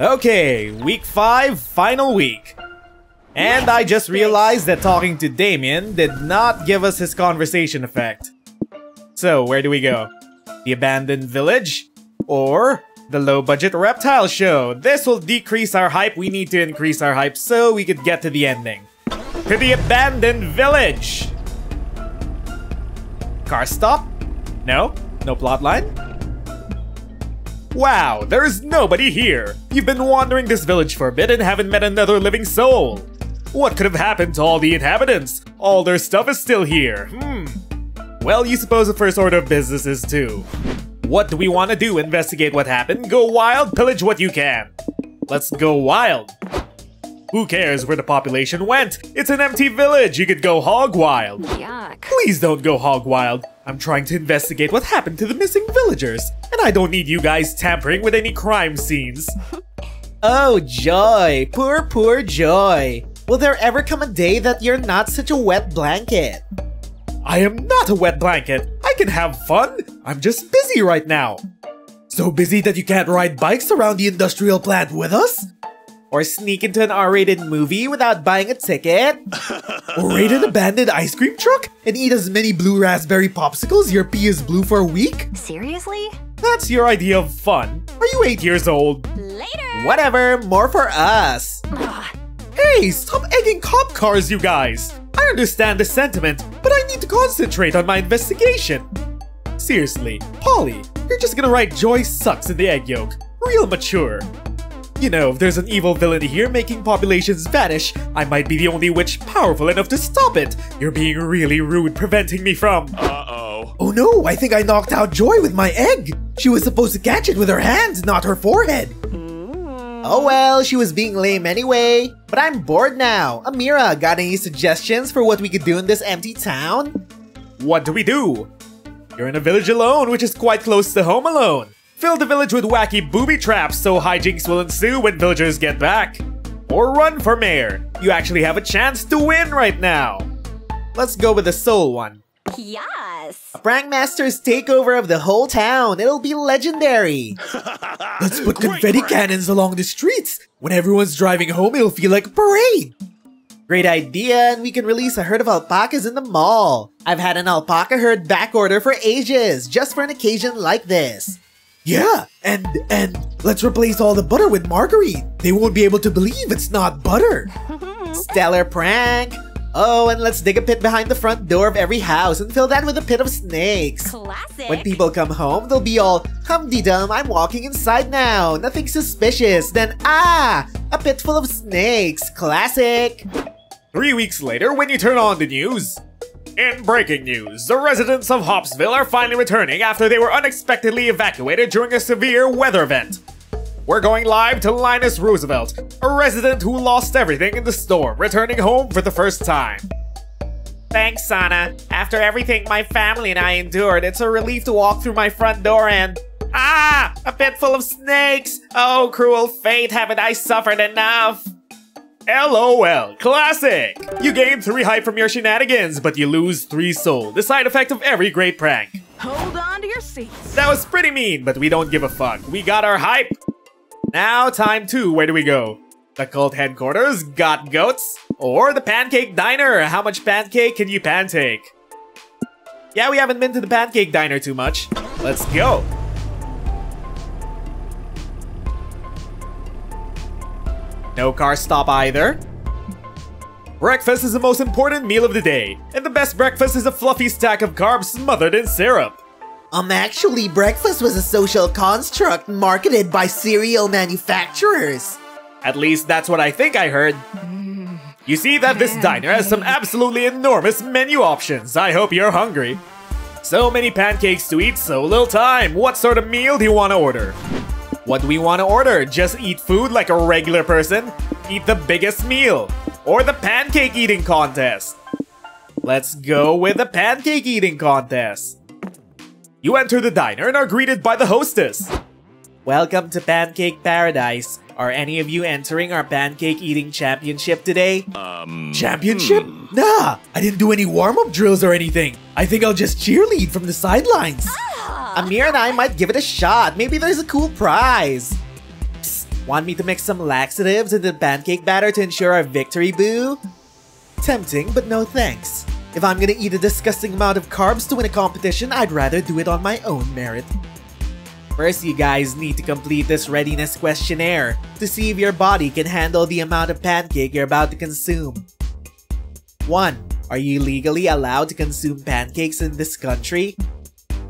Okay, week 5, final week. And I just realized that talking to Damien did not give us his conversation effect. So, where do we go? The abandoned village? Or the low-budget reptile show? This will decrease our hype. We need to increase our hype so we could get to the ending. To the abandoned village! Car stop? No? No plotline? Wow, there's nobody here! You've been wandering this village for a bit and haven't met another living soul! What could have happened to all the inhabitants? All their stuff is still here. Well, you suppose the first order of business is too. What do we want to do? Investigate what happened? Go wild? Pillage what you can! Let's go wild! Who cares where the population went? It's an empty village! You could go hog wild! Yuck. Please don't go hog wild! I'm trying to investigate what happened to the missing villagers, and I don't need you guys tampering with any crime scenes. Oh, Joy! Poor Joy! Will there ever come a day that you're not such a wet blanket? I am not a wet blanket! I can have fun! I'm just busy right now! So busy that you can't ride bikes around the industrial plant with us? Or sneak into an R-rated movie without buying a ticket? Or raid an abandoned ice cream truck and eat as many blue raspberry popsicles your pee is blue for a week? Seriously? That's your idea of fun? Are you 8 years old? Later! Whatever, more for us! Hey, stop egging cop cars, you guys! I understand the sentiment, but I need to concentrate on my investigation. Seriously, Polly, you're just gonna write Joy sucks in the egg yolk. Real mature. You know, if there's an evil villain here making populations vanish, I might be the only witch powerful enough to stop it. You're being really rude, preventing me from... Uh-oh. Oh no, I think I knocked out Joy with my egg. She was supposed to catch it with her hands, not her forehead. Oh well, she was being lame anyway. But I'm bored now. Amira, got any suggestions for what we could do in this empty town? What do we do? You're in a village alone, which is quite close to Home Alone. Fill the village with wacky booby traps so hijinks will ensue when villagers get back. Or run for mayor. You actually have a chance to win right now. Let's go with the soul one. Yes! A prankmaster's takeover of the whole town. It'll be legendary. Let's put confetti cannons along the streets. When everyone's driving home, it'll feel like a parade. Great idea, and we can release a herd of alpacas in the mall. I've had an alpaca herd backorder for ages, just for an occasion like this. Yeah, and let's replace all the butter with margarine. They won't be able to believe it's not butter. Stellar prank. Oh, and let's dig a pit behind the front door of every house and fill that with a pit of snakes. Classic! When people come home, they'll be all, hum-de-dum, I'm walking inside now. Nothing suspicious. Then, a pit full of snakes. Classic! 3 weeks later, when you turn on the news. In breaking news, the residents of Hopsville are finally returning after they were unexpectedly evacuated during a severe weather event. We're going live to Linus Roosevelt, a resident who lost everything in the storm, returning home for the first time. Thanks, Sana. After everything my family and I endured, it's a relief to walk through my front door and... a pit full of snakes! Oh, cruel fate, haven't I suffered enough? LOL, classic! You gain 3 hype from your shenanigans, but you lose 3 soul, the side effect of every great prank. Hold on to your seats. That was pretty mean, but we don't give a fuck. We got our hype. Now, time 2, where do we go? The cult headquarters, got goats? Or the Pancake Diner, how much pancake can you pantake? Yeah, we haven't been to the Pancake Diner too much. Let's go. No car stop either. Breakfast is the most important meal of the day, and the best breakfast is a fluffy stack of carbs smothered in syrup. Actually, breakfast was a social construct marketed by cereal manufacturers. At least that's what I think I heard. You see that this diner has some absolutely enormous menu options. I hope you're hungry. So many pancakes to eat, so little time. What sort of meal do you want to order? What do we want to order? Just eat food like a regular person? Eat the biggest meal? Or the pancake eating contest? Let's go with the pancake eating contest. You enter the diner and are greeted by the hostess. Welcome to Pancake Paradise. Are any of you entering our pancake eating championship today? Championship? Nah, I didn't do any warm-up drills or anything. I think I'll just cheerlead from the sidelines. Amir and I might give it a shot. Maybe there's a cool prize. Psst, Want me to mix some laxatives into the pancake batter to ensure our victory, boo? Tempting, but no thanks. If I'm gonna eat a disgusting amount of carbs to win a competition, I'd rather do it on my own merit. First, you guys need to complete this readiness questionnaire to see if your body can handle the amount of pancake you're about to consume. 1. Are you legally allowed to consume pancakes in this country?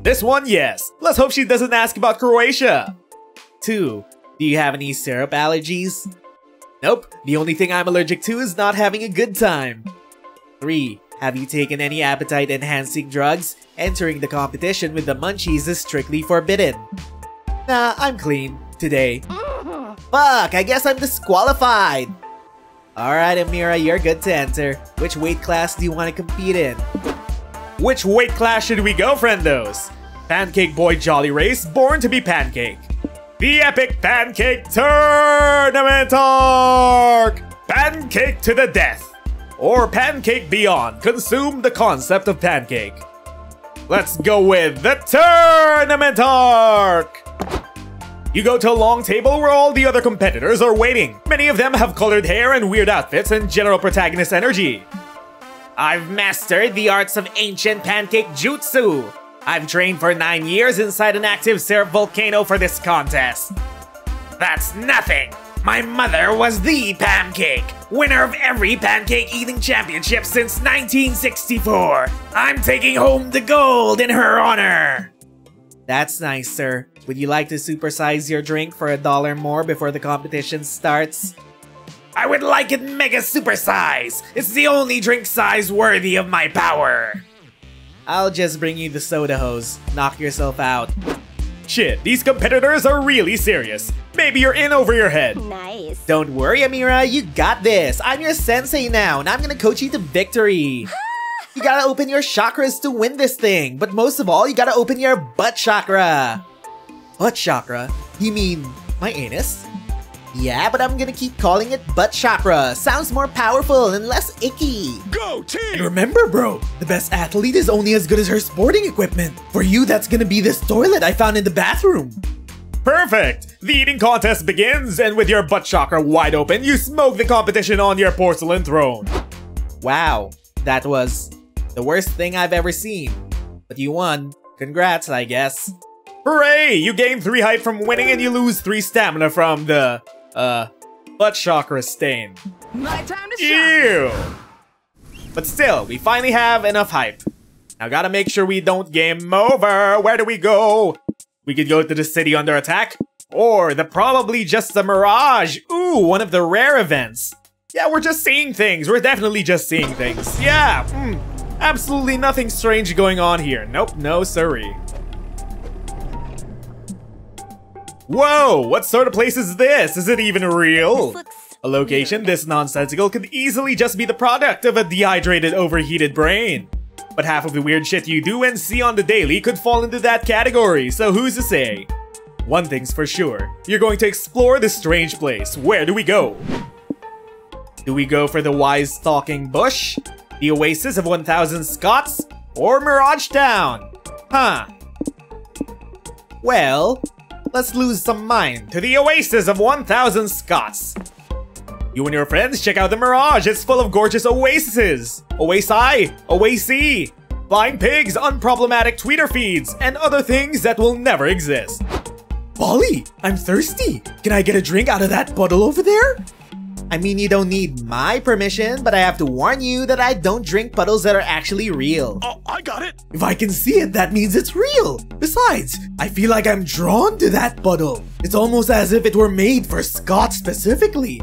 This one, yes. Let's hope she doesn't ask about Croatia. 2. Do you have any syrup allergies? Nope, the only thing I'm allergic to is not having a good time. 3. Have you taken any appetite-enhancing drugs? Entering the competition with the munchies is strictly forbidden. Nah, I'm clean. Today. Fuck, I guess I'm disqualified! Alright, Amira, you're good to enter. Which weight class do you want to compete in? Which weight class should we go, friendos? Pancake Boy Jolly Race, born to be Pancake. The Epic Pancake Tournament Arc! Pancake to the death! Or Pancake Beyond, consume the concept of pancake. Let's go with the Tournament Arc! You go to a long table where all the other competitors are waiting. Many of them have colored hair and weird outfits and general protagonist energy. I've mastered the arts of ancient pancake jutsu. I've trained for 9 years inside an active syrup volcano for this contest. That's nothing. My mother was the Pancake, winner of every pancake eating championship since 1964. I'm taking home the gold in her honor. That's nice, sir. Would you like to supersize your drink for $1 more before the competition starts? I would like it mega supersize. It's the only drink size worthy of my power. I'll just bring you the soda hose. Knock yourself out. Shit, these competitors are really serious. Maybe you're in over your head. Nice. Don't worry, Amira, you got this. I'm your sensei now, and I'm gonna coach you to victory. You gotta open your chakras to win this thing, but most of all, you gotta open your butt chakra. Butt chakra? You mean my anus? Yeah, but I'm gonna keep calling it butt chakra. Sounds more powerful and less icky. Go team! And remember, bro, the best athlete is only as good as her sporting equipment. For you, that's gonna be this toilet I found in the bathroom. Perfect! The eating contest begins, and with your butt chakra wide open, you smoke the competition on your porcelain throne. Wow, that was the worst thing I've ever seen. But you won. Congrats, I guess. Hooray! You gain 3 height from winning and you lose 3 stamina from the, butt chakra stain. My time to shine. Ew! But still, we finally have enough hype. Now gotta make sure we don't game over. Where do we go? We could go to the city under attack, or the probably just a Mirage. Ooh, one of the rare events. Yeah, we're just seeing things. We're definitely just seeing things. Yeah, absolutely nothing strange going on here. Nope, no siree. Whoa, what sort of place is this? Is it even real? A location this nonsensical could easily just be the product of a dehydrated, overheated brain. But half of the weird shit you do and see on the daily could fall into that category, so who's to say? One thing's for sure, you're going to explore this strange place. Where do we go? Do we go for the wise talking bush? The oasis of 1000 Scots? Or Mirage Town? Huh. Well, let's lose some mind to the oasis of 1000 Scots. You and your friends check out the Mirage. It's full of gorgeous oases. Oasi, oasi, flying pigs, unproblematic tweeter feeds, and other things that will never exist. Polly, I'm thirsty. Can I get a drink out of that puddle over there? I mean, you don't need my permission, but I have to warn you that I don't drink puddles that are actually real. Oh, I got it! If I can see it, that means it's real. Besides, I feel like I'm drawn to that puddle. It's almost as if it were made for Scott specifically.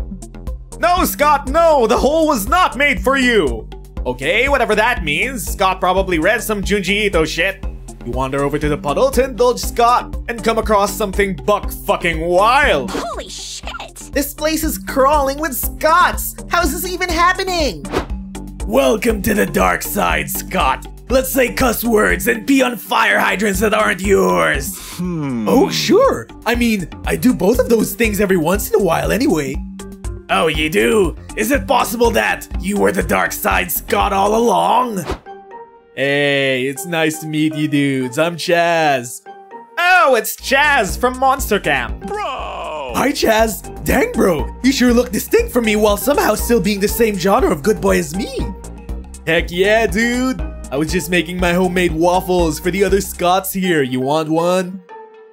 No, Scott, no! The hole was not made for you! Okay, whatever that means. Scott probably read some Junji Ito shit. You wander over to the puddle to indulge Scott and come across something buck-fucking wild. Holy shit! This place is crawling with Scots! How is this even happening? Welcome to the dark side, Scott. Let's say cuss words and pee on fire hydrants that aren't yours. Oh, sure. I mean, I do both of those things every once in a while anyway. Oh, you do? Is it possible that you were the dark side Scott all along? Hey, it's nice to meet you dudes. I'm Chaz. Oh, it's Chaz from Monster Camp. Bro! Hi, Chaz. Dang, bro. You sure look distinct from me while somehow still being the same genre of good boy as me. Heck yeah, dude. I was just making my homemade waffles for the other Scots here. You want one?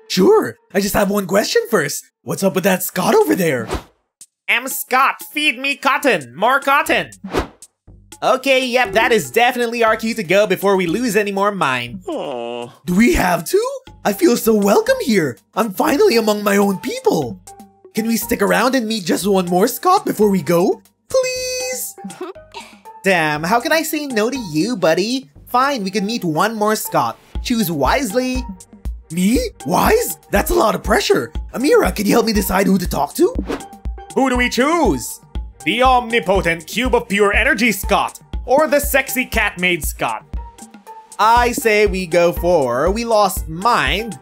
Sure. I just have one question first. What's up with that Scot over there? Scott, feed me cotton. More cotton. Okay, yep, that is definitely our cue to go before we lose any more mind. Aww. Do we have to? I feel so welcome here. I'm finally among my own people. Can we stick around and meet just one more Scot before we go? Please? Damn, how can I say no to you, buddy? Fine, we can meet one more Scot. Choose wisely. Me? Wise? That's a lot of pressure. Amira, can you help me decide who to talk to? Who do we choose? The omnipotent cube of pure energy Scott, or the sexy cat-made Scott? I say we go for We Lost Mind.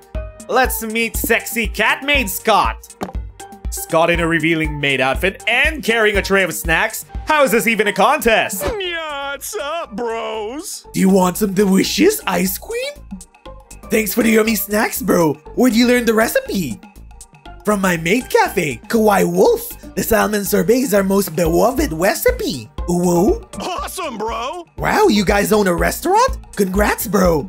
Let's meet sexy cat-made Scott. Scott in a revealing maid outfit and carrying a tray of snacks? How is this even a contest? Yeah, what's up, bros? Do you want some delicious ice cream? Thanks for the yummy snacks, bro. Where'd you learn the recipe? From my maid cafe, Kawaii Wolf. The salmon sorbet is our most beloved recipe. Ooh. Awesome, bro. Wow, you guys own a restaurant? Congrats, bro.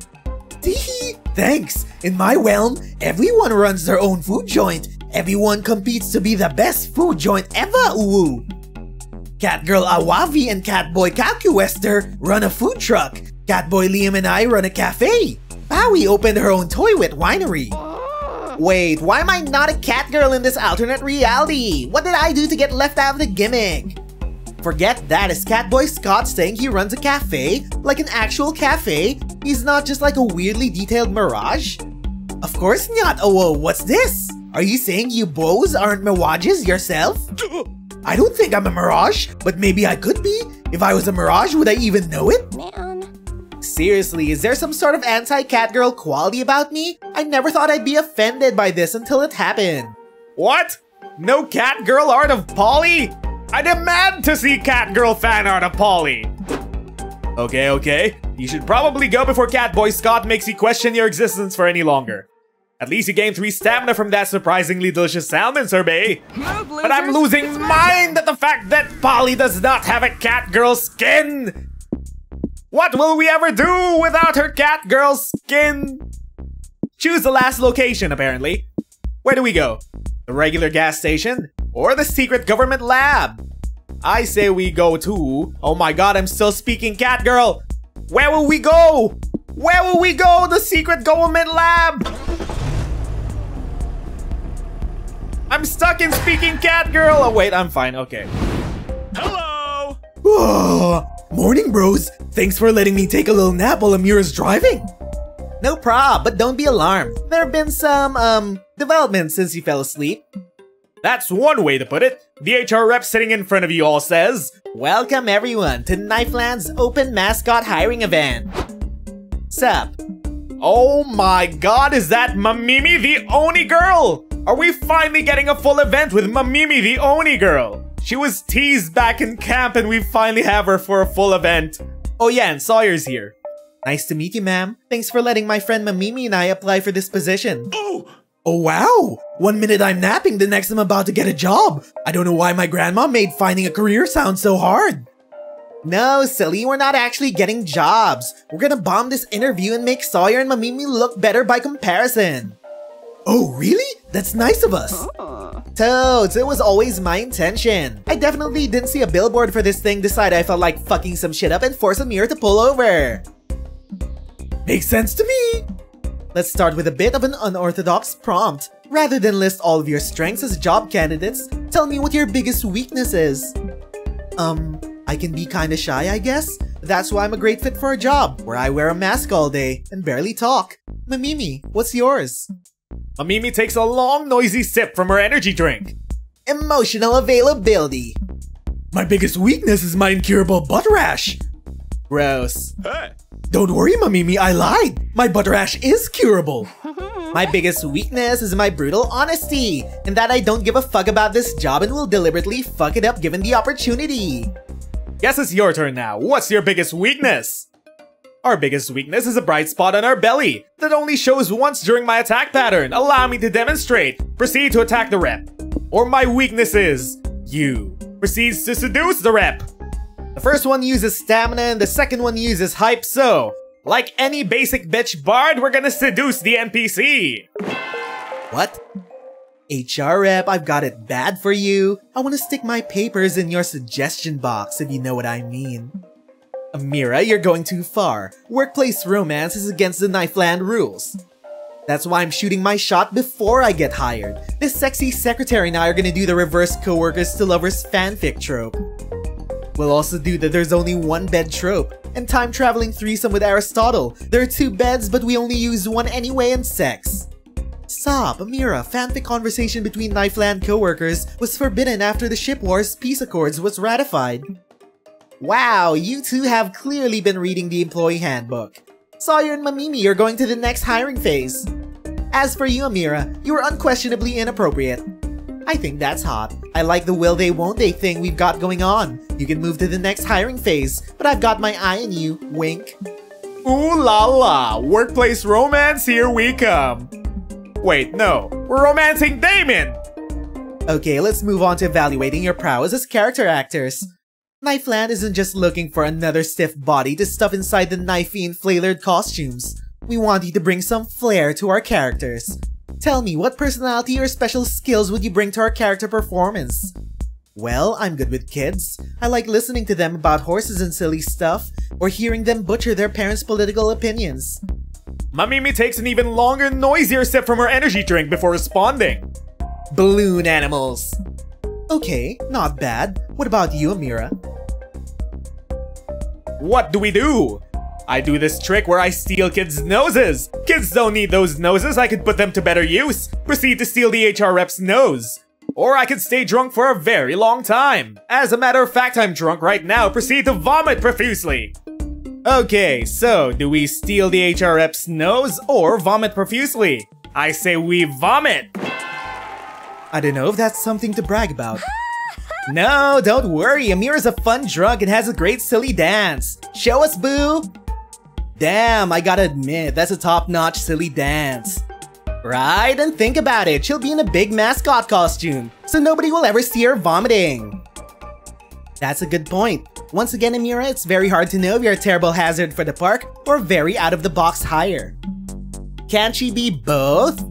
Teehee. Thanks. In my realm, everyone runs their own food joint. Everyone competes to be the best food joint ever, ooh. Catgirl Awavi and Catboy Calcuester run a food truck. Catboy Liam and I run a cafe. Bowie opened her own toy wit winery. Wait, why am I not a Catgirl in this alternate reality? What did I do to get left out of the gimmick? Forget that, is Catboy Scott saying he runs a cafe? Like an actual cafe? He's not just like a weirdly detailed Mirage? Of course not. Oh, whoa, what's this? Are you saying you bows aren't Mirages yourself? I don't think I'm a Mirage, but maybe I could be. If I was a Mirage, would I even know it? Man. Seriously, is there some sort of anti-Catgirl quality about me? I never thought I'd be offended by this until it happened. What? No Catgirl art of Polly? I demand to see Catgirl fan art of Polly! Okay. You should probably go before Catboy Scott makes you question your existence for any longer. At least you gained 3 stamina from that surprisingly delicious salmon sorbet. But I'm losing mind at the fact that Polly does not have a Catgirl skin! What will we ever do without her Catgirl skin? Choose the last location, apparently. Where do we go? The regular gas station? Or the secret government lab? I say we go to... Oh my god, I'm still speaking Catgirl! Where will we go? Where will we go? The secret government lab! I'm stuck in speaking Catgirl! Oh wait, I'm fine, okay. Hello! Oh, morning, bros. Thanks for letting me take a little nap while Amira's driving. No prob, but don't be alarmed. There have been some, developments since you fell asleep. That's one way to put it. The HR rep sitting in front of you all says, Welcome everyone to Knifeland's open mascot hiring event. Sup? Oh my god, is that Mamimi the Oni girl? Are we finally getting a full event with Mamimi the Oni girl? She was teased back in camp and we finally have her for a full event. Oh yeah, and Sawyer's here. Nice to meet you, ma'am. Thanks for letting my friend Mamimi and I apply for this position. Oh wow! 1 minute I'm napping, the next I'm about to get a job. I don't know why my grandma made finding a career sound so hard. No, silly, we're not actually getting jobs. We're gonna bomb this interview and make Sawyer and Mamimi look better by comparison. Oh, really? That's nice of us. Toads, it was always my intention. I definitely didn't see a billboard for this thing, decide I felt like fucking some shit up and force Amir to pull over. Makes sense to me. Let's start with a bit of an unorthodox prompt. Rather than list all of your strengths as job candidates, tell me what your biggest weakness is. I can be kinda shy, I guess. That's why I'm a great fit for a job, where I wear a mask all day and barely talk. Mamimi, what's yours? Mamimi takes a long, noisy sip from her energy drink. Emotional availability. My biggest weakness is my incurable butt rash. Gross. Hey! Don't worry, Mamimi, I lied. My butt rash is curable. My biggest weakness is my brutal honesty, and that I don't give a fuck about this job and will deliberately fuck it up given the opportunity. Guess it's your turn now. What's your biggest weakness? Our biggest weakness is a bright spot on our belly that only shows once during my attack pattern. Allow me to demonstrate. Proceed to attack the rep. Or my weakness is you. Proceeds to seduce the rep. The first one uses stamina and the second one uses hype, so like any basic bitch bard, we're gonna seduce the NPC. What? HR rep, I've got it bad for you. I want to stick my papers in your suggestion box, if you know what I mean. Amira, you're going too far. Workplace romance is against the Knifeland rules. That's why I'm shooting my shot before I get hired. This sexy secretary and I are gonna do the reverse coworkers to lovers fanfic trope. We'll also do the there's only one bed trope, and time traveling threesome with Aristotle. There are 2 beds, but we only use one anyway in sex. Stop, Amira, fanfic conversation between Knifeland coworkers was forbidden after the Ship Wars Peace Accords was ratified. Wow, you two have clearly been reading the employee handbook. Sawyer and Mamimi are going to the next hiring phase. As for you, Amira, you are unquestionably inappropriate. I think that's hot. I like the will they won't they thing we've got going on. You can move to the next hiring phase, but I've got my eye on you, wink. Ooh la la, workplace romance, here we come. Wait, no, we're romancing Damon! Okay, let's move on to evaluating your prowess as character actors. Knifeland isn't just looking for another stiff body to stuff inside the knifey and flailered costumes. We want you to bring some flair to our characters. Tell me, what personality or special skills would you bring to our character performance? Well, I'm good with kids. I like listening to them about horses and silly stuff, or hearing them butcher their parents' political opinions. Mamimi takes an even longer, noisier sip from her energy drink before responding. Balloon animals. Okay, not bad. What about you, Amira? What do we do? I do this trick where I steal kids' noses. Kids don't need those noses, I could put them to better use. Proceed to steal the HR rep's nose. Or I could stay drunk for a very long time. As a matter of fact, I'm drunk right now. Proceed to vomit profusely. Okay, so do we steal the HR rep's nose or vomit profusely? I say we vomit. I don't know if that's something to brag about. No, don't worry. Amira's a fun drunk and has a great silly dance. Show us, boo! Damn, I gotta admit, that's a top-notch silly dance. Right? And think about it, she'll be in a big mascot costume, so nobody will ever see her vomiting. That's a good point. Once again, Amira, it's very hard to know if you're a terrible hazard for the park or very out-of-the-box hire. Can't she be both?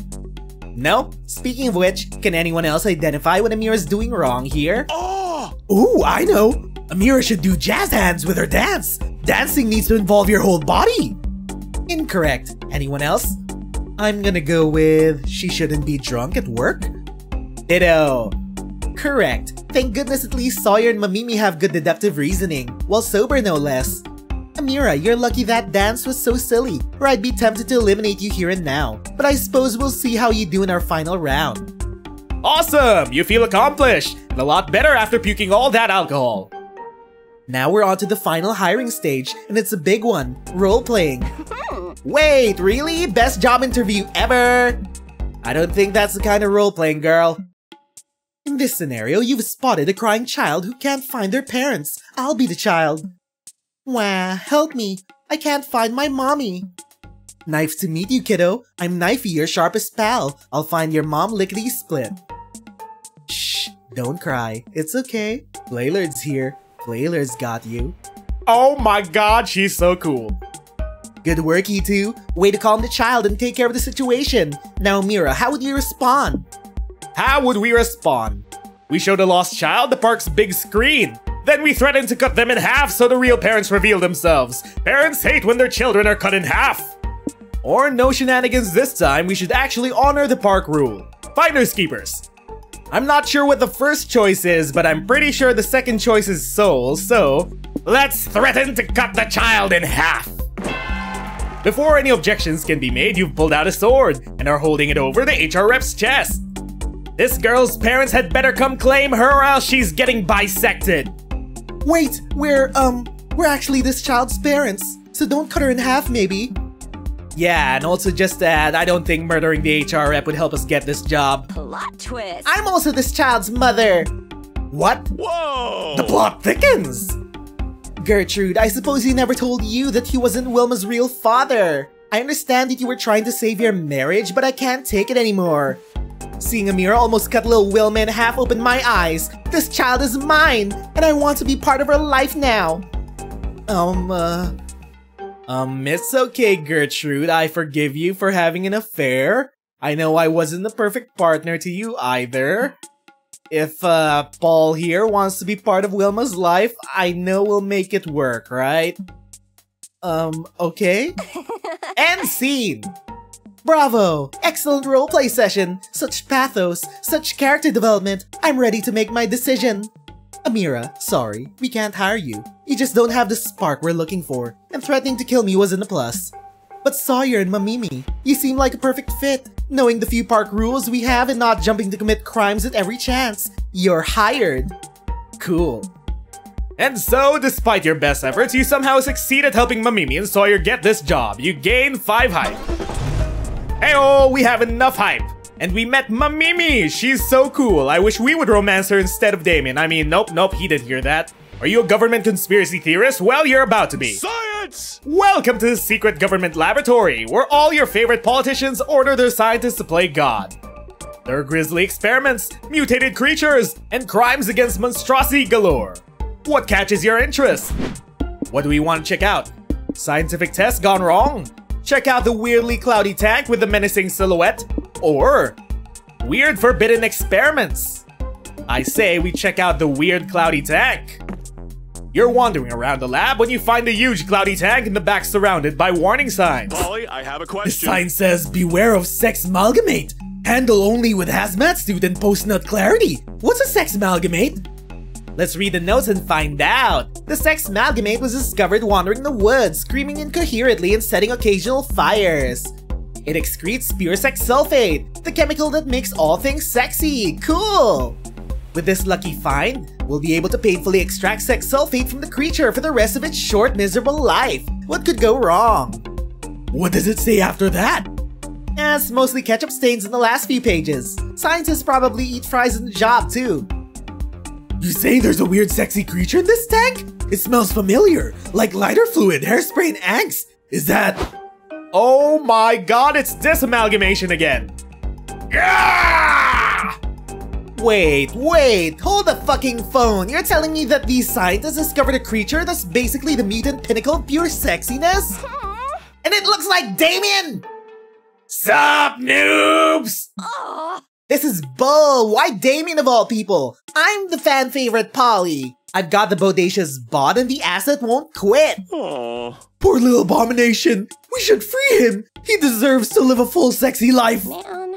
No. Speaking of which, can anyone else identify what Amira's doing wrong here? Oh! Ooh, I know! Amira should do jazz hands with her dance! Dancing needs to involve your whole body! Incorrect. Anyone else? I'm gonna go with she shouldn't be drunk at work? Ditto. Correct. Thank goodness at least Sawyer and Mamimi have good deductive reasoning, while sober no less. Amira, you're lucky that dance was so silly, or I'd be tempted to eliminate you here and now. But I suppose we'll see how you do in our final round. Awesome! You feel accomplished, and a lot better after puking all that alcohol. Now we're on to the final hiring stage, and it's a big one, role-playing. Wait, really? Best job interview ever? I don't think that's the kind of role-playing, girl. In this scenario, you've spotted a crying child who can't find their parents. I'll be the child. Wah, help me. I can't find my mommy. Nice to meet you, kiddo. I'm Knifey, your sharpest pal. I'll find your mom lickety-split. Shh, don't cry. It's okay. Flailer's here. Flailer's got you. Oh my god, she's so cool. Good work, you two. Way to calm the child and take care of the situation. Now, Mira, how would you respond? How would we respond? We show the lost child the park's big screen. Then we threaten to cut them in half so the real parents reveal themselves. Parents hate when their children are cut in half. Or no shenanigans this time, we should actually honor the park rule. Finders keepers. I'm not sure what the first choice is, but I'm pretty sure the second choice is soul, so let's threaten to cut the child in half. Before any objections can be made, you've pulled out a sword and are holding it over the HR rep's chest. This girl's parents had better come claim her or else she's getting bisected. Wait, we're actually this child's parents, so don't cut her in half, maybe. Yeah, and also just that I don't think murdering the HR rep would help us get this job. Plot twist. I'm also this child's mother. What? Whoa! The plot thickens. Gertrude, I suppose he never told you that he wasn't Wilma's real father. I understand that you were trying to save your marriage, but I can't take it anymore. Seeing Amira almost cut little Wilma in half opened my eyes. This child is mine, and I want to be part of her life now. It's okay, Gertrude. I forgive you for having an affair. I know I wasn't the perfect partner to you either. If, Paul here wants to be part of Wilma's life, I know we'll make it work, right? Okay? End scene! Bravo! Excellent roleplay session! Such pathos, such character development. I'm ready to make my decision. Amira, sorry, we can't hire you. You just don't have the spark we're looking for, and threatening to kill me wasn't a plus. But Sawyer and Mamimi, you seem like a perfect fit. Knowing the few park rules we have and not jumping to commit crimes at every chance. You're hired. Cool. And so, despite your best efforts, you somehow succeed at helping Mamimi and Sawyer get this job. You gain 5 hype. Heyo, we have enough hype. And we met Mamimi. She's so cool. I wish we would romance her instead of Damien. I mean, nope, he didn't hear that. Are you a government conspiracy theorist? Well, you're about to be. Science! Welcome to the secret government laboratory, where all your favorite politicians order their scientists to play God. There are grisly experiments, mutated creatures, and crimes against monstrosity galore. What catches your interest? What do we want to check out? Scientific tests gone wrong? Check out the weirdly cloudy tank with the menacing silhouette? Or weird forbidden experiments? I say we check out the weird cloudy tank. You're wandering around the lab when you find a huge cloudy tank in the back surrounded by warning signs. Polly, I have a The question. sign says, beware of sex amalgamate. Handle only with hazmat suit and post-nut clarity. What's a sex amalgamate? Let's read the notes and find out. The sex amalgamate was discovered wandering the woods, screaming incoherently and setting occasional fires. It excretes pure sex sulfate, the chemical that makes all things sexy. Cool! With this lucky find, we'll be able to painfully extract sex sulfate from the creature for the rest of its short, miserable life. What could go wrong? What does it say after that? It's mostly ketchup stains in the last few pages. Scientists probably eat fries in the job too. You say there's a weird sexy creature in this tank? It smells familiar, like lighter fluid, hairspray, and angst. Is that... Oh my god, it's disamalgamation again! Ah! Wait, hold the fucking phone. You're telling me that these scientists discovered a creature that's basically the mutant pinnacle of pure sexiness? And it looks like Damien! Sup, noobs? This is bull! Why Damien of all people? I'm the fan favorite Polly. I've got the bodacious bod and the ass that won't quit. Aww. Poor little abomination. We should free him. He deserves to live a full sexy life. Man.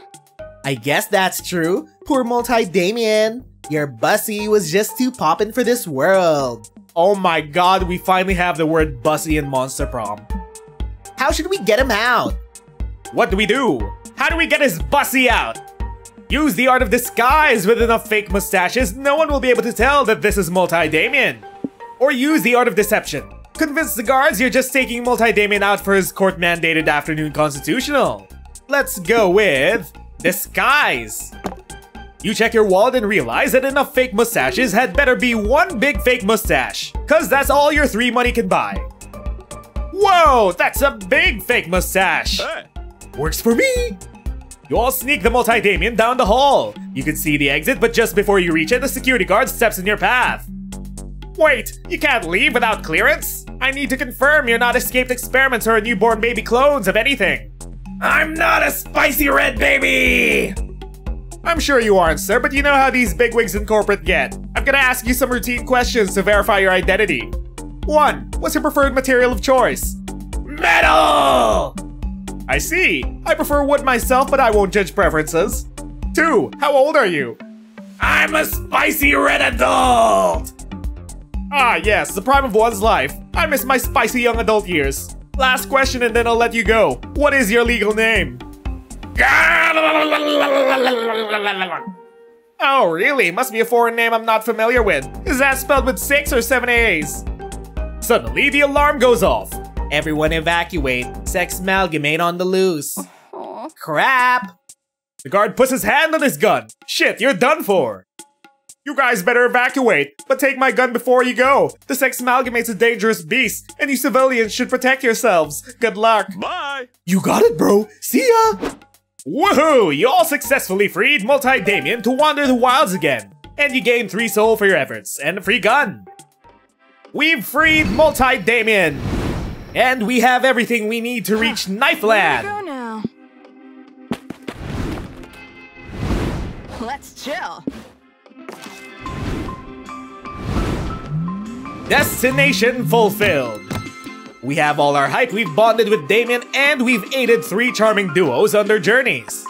I guess that's true. Poor multi-Damien. Your bussy was just too poppin' for this world. Oh my god, we finally have the word bussy in Monster Prom. How should we get him out? What do we do? How do we get his bussy out? Use the art of disguise. With enough fake mustaches, no one will be able to tell that this is multi-Damien. Or use the art of deception. Convince the guards you're just taking multi-Damien out for his court-mandated afternoon constitutional. Let's go with disguise. You check your wallet and realize that enough fake mustaches had better be one big fake mustache, cause that's all your 3 money can buy. Whoa, that's a big fake mustache. Hey. Works for me. You all sneak the multi-Damien down the hall. You can see the exit, but just before you reach it, the security guard steps in your path. Wait, you can't leave without clearance? I need to confirm you're not escaped experiments or newborn baby clones of anything. I'm not a spicy red baby! I'm sure you aren't, sir, but you know how these bigwigs in corporate get. I'm gonna ask you some routine questions to verify your identity. 1. What's your preferred material of choice? Metal! I see. I prefer wood myself, but I won't judge preferences. 2. How old are you? I'm a spicy red adult! Ah, yes, the prime of one's life. I miss my spicy young adult years. Last question and then I'll let you go. What is your legal name? Oh, really? Must be a foreign name I'm not familiar with. Is that spelled with 6 or 7 A's? Suddenly, the alarm goes off. Everyone evacuate. Sex amalgamate on the loose. Crap! The guard puts his hand on his gun. Shit, you're done for. You guys better evacuate, but take my gun before you go. The sex amalgamate's a dangerous beast, and you civilians should protect yourselves. Good luck. Bye. You got it, bro. See ya! Woohoo! You all successfully freed Multi-Damien to wander the wilds again, and you gain 3 soul for your efforts, and a free gun. We've freed Multi-Damien, and we have everything we need to reach Knifeland. Go now. Let's chill. Destination fulfilled. We have all our hype, we've bonded with Damien, and we've aided 3 charming duos on their journeys.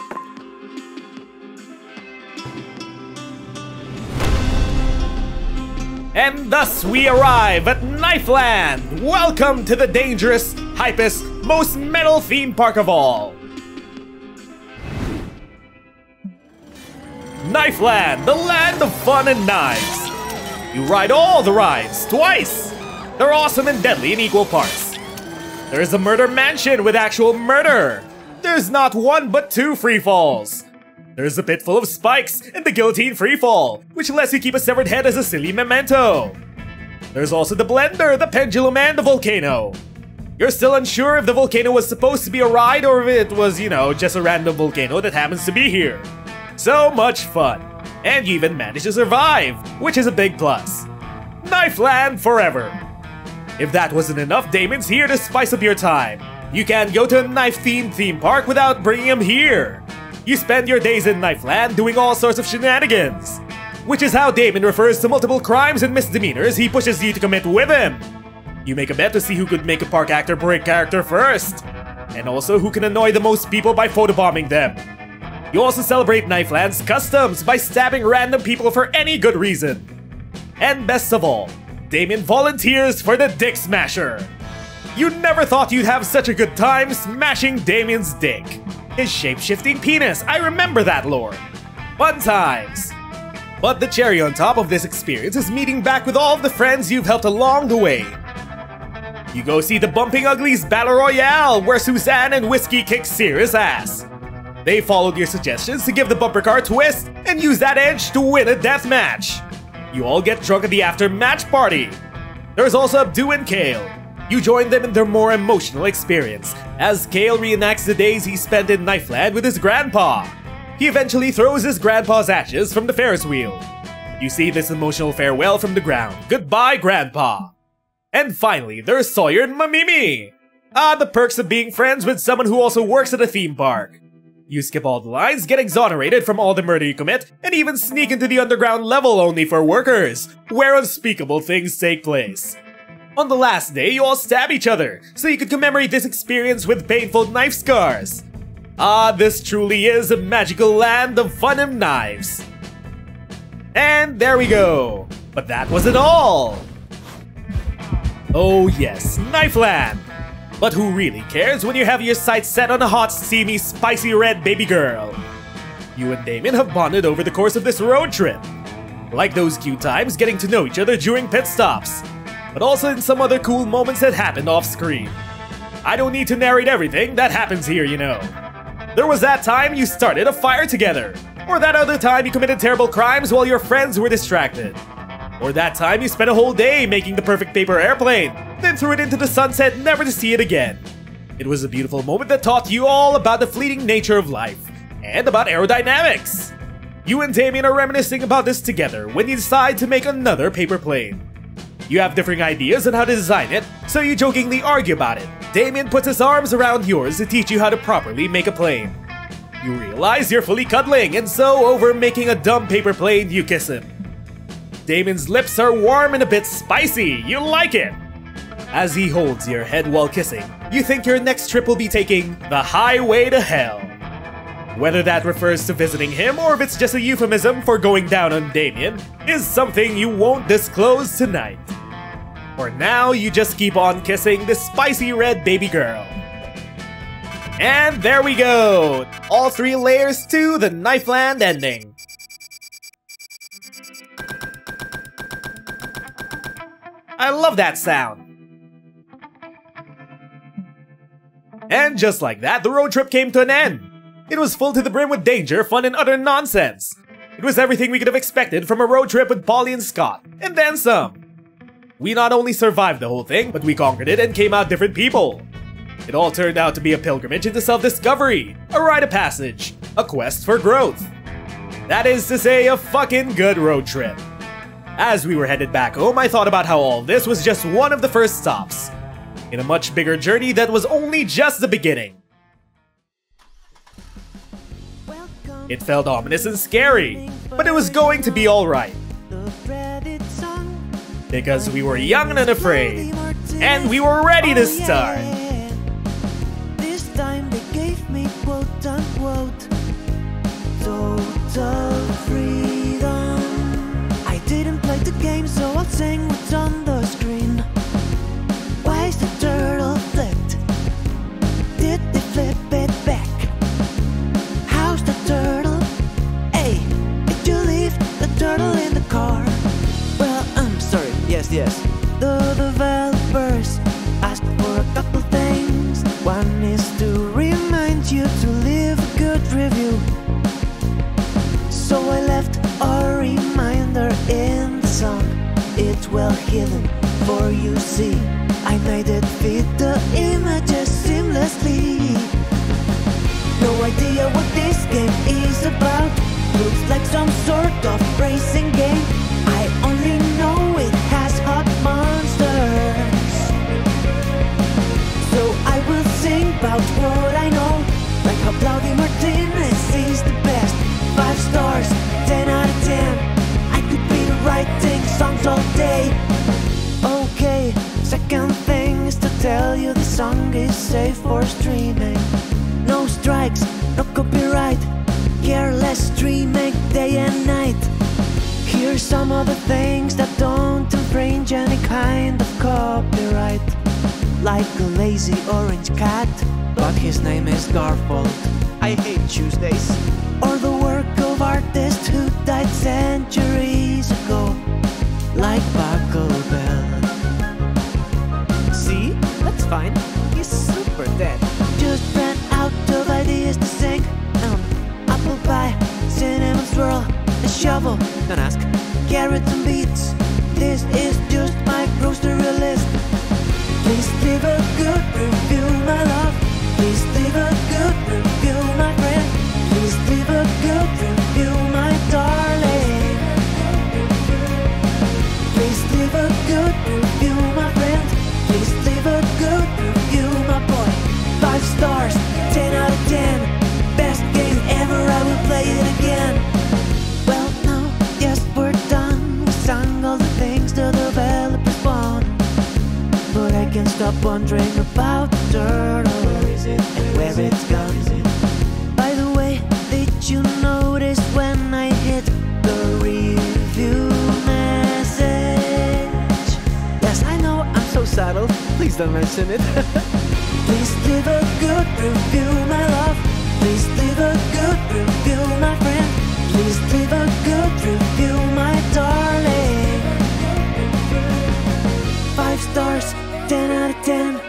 And thus we arrive at Knifeland! Welcome to the dangerous, hypest, most metal theme park of all! Knifeland, the land of fun and knives! You ride all the rides, twice! They're awesome and deadly in equal parts. There's a murder mansion with actual murder! There's not 1 but 2 free falls! There's a pit full of spikes and the guillotine freefall, which lets you keep a severed head as a silly memento. There's also the blender, the pendulum, and the volcano. You're still unsure if the volcano was supposed to be a ride or if it was, you know, just a random volcano that happens to be here. So much fun. And you even managed to survive, which is a big plus. Knifeland forever. If that wasn't enough, Damon's here to spice up your time. You can't go to a knife-themed theme park without bringing him here. You spend your days in Knifeland doing all sorts of shenanigans, which is how Damon refers to multiple crimes and misdemeanors he pushes you to commit with him. You make a bet to see who could make a park actor break character first, and also who can annoy the most people by photobombing them. You also celebrate Knifeland's customs by stabbing random people for any good reason. And best of all, Damon volunteers for the Dick Smasher. You never thought you'd have such a good time smashing Damien's dick. His shape-shifting penis, I remember that lore. Fun times. But the cherry on top of this experience is meeting back with all of the friends you've helped along the way. You go see the Bumping Uglies Battle Royale, where Suzanne and Whiskey kick serious ass. They followed your suggestions to give the bumper car a twist and use that edge to win a deathmatch. You all get drunk at the after-match party. There's also Abdu and Kale. You join them in their more emotional experience, as Kale reenacts the days he spent in Knifeland with his grandpa. He eventually throws his grandpa's ashes from the Ferris wheel. You see this emotional farewell from the ground. Goodbye, Grandpa. And finally, there's Sawyer and Mamimi. The perks of being friends with someone who also works at a theme park. You skip all the lines, get exonerated from all the murder you commit, and even sneak into the underground level only for workers, where unspeakable things take place. On the last day, you all stab each other, so you could commemorate this experience with painful knife scars. This truly is a magical land of fun and knives. And there we go. But that wasn't all. Oh yes, Knifeland. But who really cares when you have your sights set on a hot, steamy, spicy red baby girl? You and Damon have bonded over the course of this road trip. Like those cute times getting to know each other during pit stops, but also in some other cool moments that happened off screen. I don't need to narrate everything that happens here, you know. There was that time you started a fire together, or that other time you committed terrible crimes while your friends were distracted, or that time you spent a whole day making the perfect paper airplane, then threw it into the sunset never to see it again. It was a beautiful moment that taught you all about the fleeting nature of life, and about aerodynamics. You and Damien are reminiscing about this together when you decide to make another paper plane. You have differing ideas on how to design it, so you jokingly argue about it. Damien puts his arms around yours to teach you how to properly make a plane. You realize you're fully cuddling, and so over making a dumb paper plane, you kiss him. Damon's lips are warm and a bit spicy. You like it. As he holds your head while kissing, you think your next trip will be taking the highway to hell. Whether that refers to visiting him or if it's just a euphemism for going down on Damien is something you won't disclose tonight. For now, you just keep on kissing this spicy red baby girl. And there we go! All 3 layers to the Knifeland ending. I love that sound. And just like that, the road trip came to an end. It was full to the brim with danger, fun, and utter nonsense. It was everything we could have expected from a road trip with Polly and Scott, and then some. We not only survived the whole thing, but we conquered it and came out different people. It all turned out to be a pilgrimage into self-discovery, a rite of passage, a quest for growth. That is to say, a fucking good road trip. As we were headed back home, I thought about how all this was just one of the first stops in a much bigger journey that was only just the beginning. It felt ominous and scary, but it was going to be alright. Because we were young and unafraid, and we were ready to start. This time they gave me quote unquote total freedom. I didn't play the game, so I'll sing what's on the screen. Why is the turtle flipped? Did they flip it back? How's the turtle? Hey, did you leave the turtle in the car? Well, I'm sorry, yes. The developers asked for a couple things. One is to remind you to leave a good review. So I left a reminder in the song. It's well hidden, for you see, I made it fit the images seamlessly. No idea what this game is about. Looks like some sort of racing game. I only know it has hot monsters. So I will sing about what I know, like how Claudia Martinez is the best. 5 stars, 10 out of 10. I could be writing songs all day. Okay, second thing is to tell you the song is safe for streaming. No strikes, no copyright. Careless streaming day and night. Here's some of the things that don't infringe any kind of copyright. Like a lazy orange cat, but his name is Garfield. I hate Tuesdays. Or the work of artists who died centuries ago, like Buckle Bell. See? That's fine. He's super dead. Just ran out of ideas to sing. Apple pie, cinnamon swirl, a shovel, don't ask, carrots and beets. This is just my grocery list. Please leave a good review, my love. Please leave a good review, my friend. Please leave a good review, my darling. Please leave a good review, my friend. Please leave a good review, my boy. 5 stars, 10 out of 10. Best game ever, I will play it again. Well, now, yes, we're done. We sang all the things the developers want. But I can't stop wondering about the turtle and where it's gone. By the way, did you notice when I hit the review message? Yes, I know, I'm so subtle. Please don't mention it. Please leave a good review, my love. Please leave a good review, my friend. Please leave a good review, my darling. 5 stars, 10 out of 10.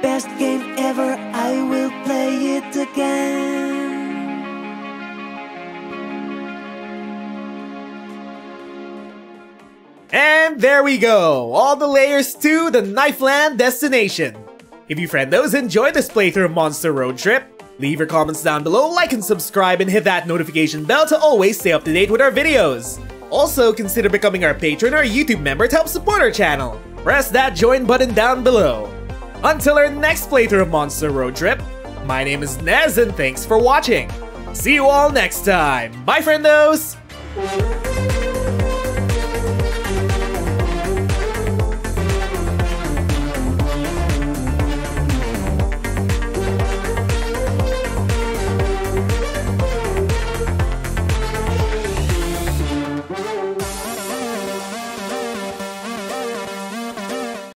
Best game ever, I will play it again. And there we go! All the layers to the Knifeland destination! If you friendos enjoyed this playthrough of Monster Road Trip, leave your comments down below, like and subscribe, and hit that notification bell to always stay up to date with our videos. Also, consider becoming our patron or YouTube member to help support our channel. Press that join button down below. Until our next playthrough of Monster Road Trip, my name is Nez and thanks for watching. See you all next time. Bye, friendos!